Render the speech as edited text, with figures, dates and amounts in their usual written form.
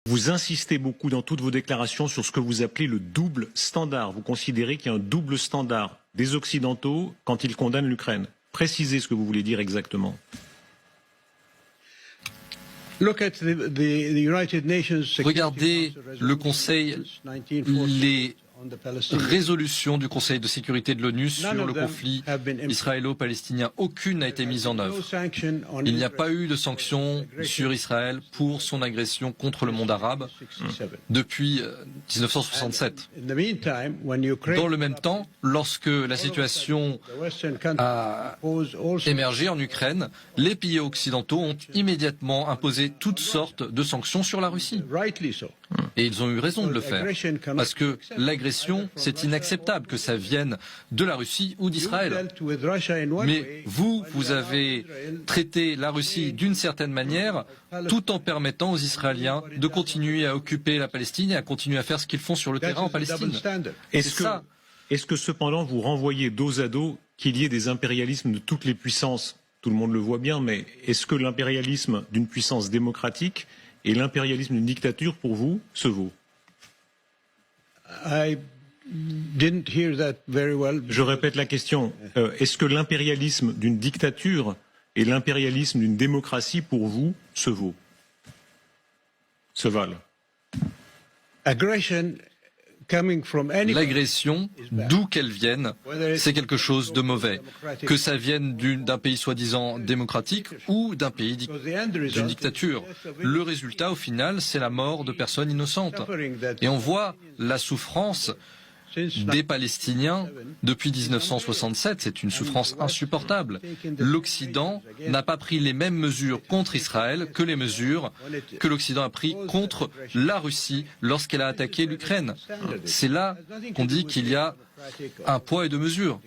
Vous insistez beaucoup dans toutes vos déclarations sur ce que vous appelez le double standard. Vous considérez qu'il y a un double standard des Occidentaux quand ils condamnent l'Ukraine. Précisez ce que vous voulez dire exactement. Regardez le Conseil, les résolutions du Conseil de sécurité de l'ONU sur le conflit israélo-palestinien. Aucune n'a été mise en œuvre. Il n'y a pas eu de sanctions sur Israël pour son agression contre le monde arabe depuis 1967. Dans le même temps, lorsque la situation a émergé en Ukraine, les pays occidentaux ont immédiatement imposé toutes sortes de sanctions sur la Russie. Et ils ont eu raison de le faire, parce que l'agression, c'est inacceptable que ça vienne de la Russie ou d'Israël. Mais vous avez traité la Russie d'une certaine manière, tout en permettant aux Israéliens de continuer à occuper la Palestine et à continuer à faire ce qu'ils font sur le terrain en Palestine. Est-ce que cependant vous renvoyez dos à dos qu'il y ait des impérialismes de toutes les puissances? Tout le monde le voit bien, mais est-ce que l'impérialisme d'une puissance démocratique et l'impérialisme d'une dictature, pour vous, se vaut? Je répète la question. Est-ce que l'impérialisme d'une dictature et l'impérialisme d'une démocratie, pour vous, se vaut? Se valent? L'agression, d'où qu'elle vienne, c'est quelque chose de mauvais. Que ça vienne d'un pays soi-disant démocratique ou d'un pays d'une dictature. Le résultat, au final, c'est la mort de personnes innocentes. Et on voit la souffrance des Palestiniens depuis 1967. C'est une souffrance insupportable. L'Occident n'a pas pris les mêmes mesures contre Israël que les mesures que l'Occident a prises contre la Russie lorsqu'elle a attaqué l'Ukraine. C'est là qu'on dit qu'il y a un poids et deux mesures.